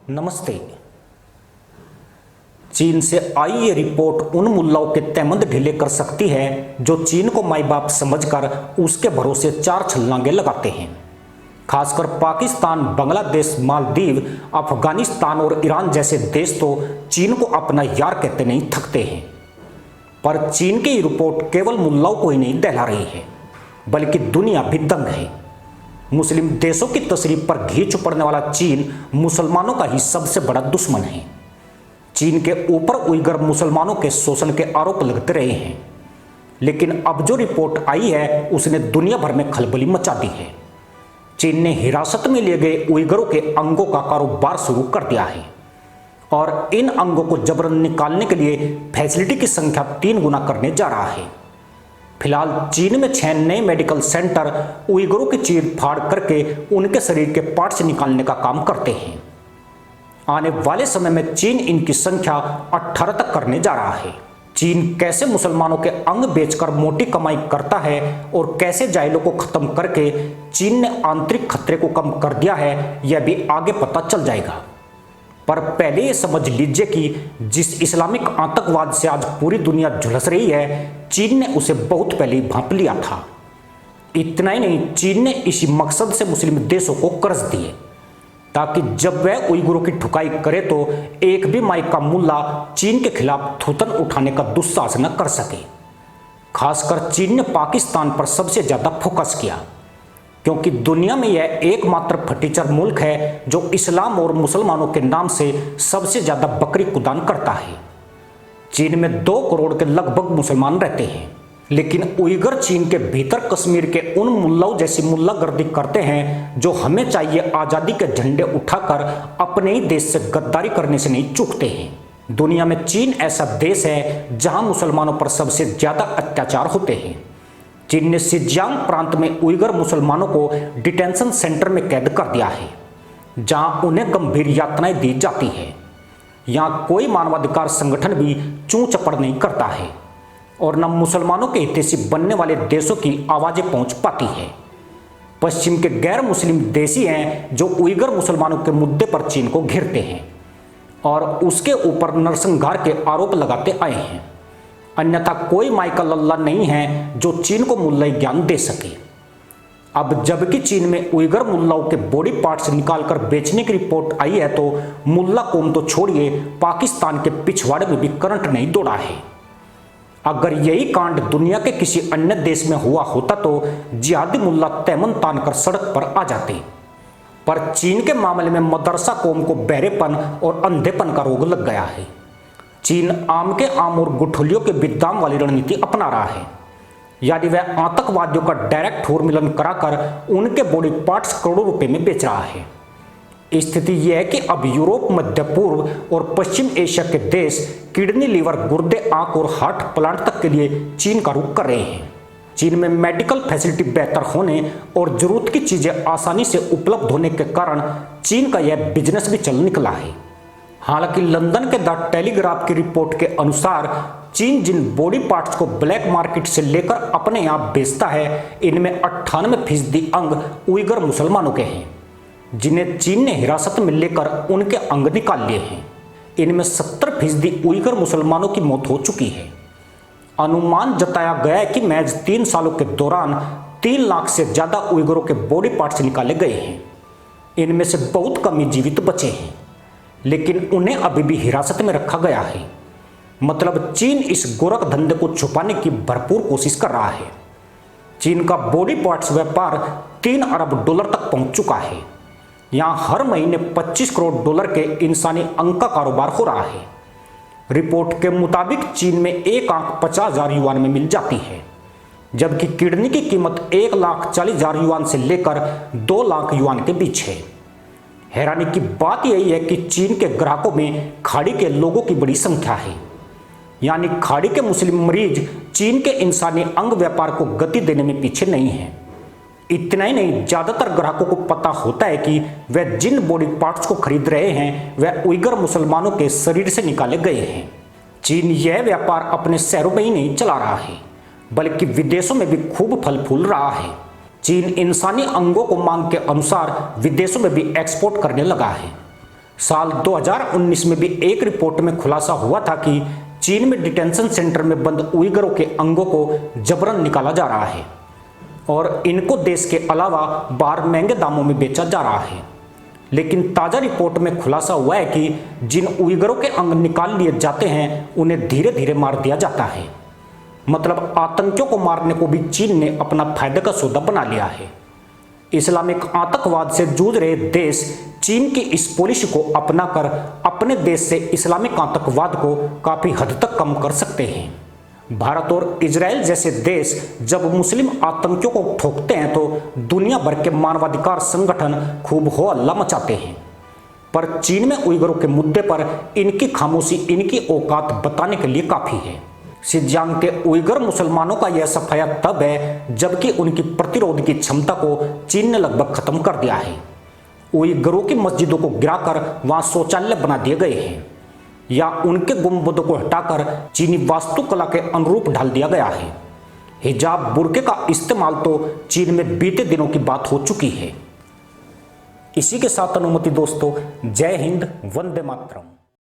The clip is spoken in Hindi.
नमस्ते। चीन से आई ये रिपोर्ट उन मुल्लाओं के तहमंद ढीले कर सकती है जो चीन को माई बाप समझकर उसके भरोसे चार छलांगे लगाते हैं। खासकर पाकिस्तान, बांग्लादेश, मालदीव, अफगानिस्तान और ईरान जैसे देश तो चीन को अपना यार कहते नहीं थकते हैं। पर चीन की रिपोर्ट केवल मुल्लाओं को ही नहीं दहला रही है, बल्कि दुनिया भी दंग है। मुस्लिम देशों की तशरीफ पर घी चुपड़ने वाला चीन मुसलमानों का ही सबसे बड़ा दुश्मन है। चीन के ऊपर उइगर मुसलमानों के शोषण के आरोप लगते रहे हैं, लेकिन अब जो रिपोर्ट आई है उसने दुनिया भर में खलबली मचा दी है। चीन ने हिरासत में लिए गए उइगरों के अंगों का कारोबार शुरू कर दिया है और इन अंगों को जबरन निकालने के लिए फैसिलिटी की संख्या 3 गुना करने जा रहा है। फिलहाल चीन में 6 नए मेडिकल सेंटर उइगरों की चीर फाड़ करके उनके शरीर के पार्ट्स निकालने का काम करते हैं। आने वाले समय में चीन इनकी संख्या 18 तक करने जा रहा है। चीन कैसे मुसलमानों के अंग बेचकर मोटी कमाई करता है और कैसे जाहिलों को खत्म करके चीन ने आंतरिक खतरे को कम कर दिया है, यह भी आगे पता चल जाएगा। पर पहले ये समझ लीजिए कि जिस इस्लामिक आतंकवाद से आज पूरी दुनिया झुलस रही है, चीन ने उसे बहुत पहले ही भांप लिया था। इतना ही नहीं, चीन ने इसी मकसद से मुस्लिम देशों को कर्ज दिए ताकि जब वह उइगुरों की ठुकाई करे तो एक भी माई का मुल्ला चीन के खिलाफ थूथन उठाने का दुस्साहस न कर सके। खासकर चीन ने पाकिस्तान पर सबसे ज्यादा फोकस किया, क्योंकि दुनिया में यह एकमात्र फटीचर मुल्क है जो इस्लाम और मुसलमानों के नाम से सबसे ज्यादा बकरी कुदान करता है। चीन में 2 करोड़ के लगभग मुसलमान रहते हैं, लेकिन उइगर चीन के भीतर कश्मीर के उन मुल्लाओं जैसी मुल्लागर्दी करते हैं जो हमें चाहिए आज़ादी के झंडे उठाकर अपने ही देश से गद्दारी करने से नहीं चूकते हैं। दुनिया में चीन ऐसा देश है जहां मुसलमानों पर सबसे ज्यादा अत्याचार होते हैं। चीन ने सिजियांग प्रांत में उइगर मुसलमानों को डिटेंशन सेंटर में कैद कर दिया है, जहां उन्हें गंभीर यातनाएं दी जाती है। यहाँ कोई मानवाधिकार संगठन भी चूं चपड़ नहीं करता है और न मुसलमानों के हितैषी बनने वाले देशों की आवाजें पहुंच पाती है। पश्चिम के गैर मुस्लिम देशी हैं जो उइगर मुसलमानों के मुद्दे पर चीन को घेरते हैं और उसके ऊपर नरसंहार के आरोप लगाते आए हैं। अन्यथा कोई माई का लल्ला नहीं है जो चीन को मुल्लाई ज्ञान दे सके। अब जबकि चीन में उइगर मुल्लाओं के बॉडी पार्ट्स निकालकर बेचने की रिपोर्ट आई है, तो मुल्ला कौम तो छोड़िए, पाकिस्तान के पिछवाड़े में भी करंट नहीं दौड़ा है। अगर यही कांड दुनिया के किसी अन्य देश में हुआ होता तो जिहादी मुल्ला तैमन तान कर सड़क पर आ जाते। पर चीन के मामले में मदरसा कौम को बहरेपन और अंधेपन का रोग लग गया है। चीन आम के आम और गुठलियों के बिद्दाम वाली रणनीति अपना रहा है, यानी वह आतंकवादियों का डायरेक्ट ठोर मिलन कराकर उनके बॉडी पार्ट्स करोड़ों रुपए में बेच रहा है। स्थिति यह है कि अब यूरोप, मध्य पूर्व और पश्चिम एशिया के देश किडनी, लीवर, गुर्दे, आंख और हार्ट प्लांट तक के लिए चीन का रुख कर रहे हैं। चीन में मेडिकल फैसिलिटी बेहतर होने और जरूरत की चीजें आसानी से उपलब्ध होने के कारण चीन का यह बिजनेस भी चल निकला है। हालांकि लंदन के द टेलीग्राफ की रिपोर्ट के अनुसार चीन जिन बॉडी पार्ट्स को ब्लैक मार्केट से लेकर अपने यहाँ बेचता है, इनमें 98% अंग उइगर मुसलमानों के हैं, जिन्हें चीन ने हिरासत में लेकर उनके अंग निकाल लिए हैं। इनमें 70% उइगर मुसलमानों की मौत हो चुकी है। अनुमान जताया गया है कि महज 3 सालों के दौरान 3 लाख से ज्यादा उइगरों के बॉडी पार्ट्स निकाले गए हैं। इनमें से बहुत कम ही जीवित बचे हैं, लेकिन उन्हें अभी भी हिरासत में रखा गया है। मतलब चीन इस गोरख धंधे को छुपाने की भरपूर कोशिश कर रहा है। चीन का बॉडी पार्ट्स व्यापार $3 अरब तक पहुंच चुका है। यहाँ हर महीने $25 करोड़ के इंसानी अंग का कारोबार हो रहा है। रिपोर्ट के मुताबिक चीन में एक आंख 50,000 युआन में मिल जाती है, जबकि किडनी की कीमत 1,40,000 युआन से लेकर 2 लाख युआन के बीच है। हैरानी की बात यही है कि चीन के ग्राहकों में खाड़ी के लोगों की बड़ी संख्या है, यानी खाड़ी के मुस्लिम मरीज चीन के इंसानी अंग व्यापार को गति देने में पीछे नहीं है। इतना ही नहीं, ज्यादातर ग्राहकों को पता होता है कि वह जिन बॉडी पार्ट्स को खरीद रहे हैं वह उइगर मुसलमानों के शरीर से निकाले गए हैं। चीन यह व्यापार अपने शहरों में ही नहीं चला रहा है, बल्कि विदेशों में भी खूब फल फूल रहा है। चीन इंसानी अंगों को मांग के अनुसार विदेशों में भी एक्सपोर्ट करने लगा है। साल 2019 में भी एक रिपोर्ट में खुलासा हुआ था कि चीन में डिटेंशन सेंटर में बंद उइगरों के अंगों को जबरन निकाला जा रहा है और इनको देश के अलावा बाहर महंगे दामों में बेचा जा रहा है। लेकिन ताज़ा रिपोर्ट में खुलासा हुआ है कि जिन उइगरों के अंग निकाल लिए जाते हैं उन्हें धीरे धीरे मार दिया जाता है। मतलब आतंकियों को मारने को भी चीन ने अपना फायदे का सौदा बना लिया है। इस्लामिक आतंकवाद से जूझ रहे देश चीन की इस पॉलिसी को अपनाकर अपने देश से इस्लामिक आतंकवाद को काफ़ी हद तक कम कर सकते हैं। भारत और इजराइल जैसे देश जब मुस्लिम आतंकियों को ठोकते हैं तो दुनिया भर के मानवाधिकार संगठन खूब हो हल्ला मचाते हैं, पर चीन में उइगरों के मुद्दे पर इनकी खामोशी इनकी औकात बताने के लिए काफ़ी है। शिनजियांग के उइगर मुसलमानों का यह सफाया तब है जबकि उनकी प्रतिरोध की क्षमता को चीन ने लगभग खत्म कर दिया है। उइगरों की मस्जिदों को गिराकर वहां शौचालय बना दिए गए हैं या उनके गुंबदों को हटाकर चीनी वास्तुकला के अनुरूप ढाल दिया गया है। हिजाब बुर्के का इस्तेमाल तो चीन में बीते दिनों की बात हो चुकी है। इसी के साथ अनुमति दोस्तों, जय हिंद, वंदे मातरम।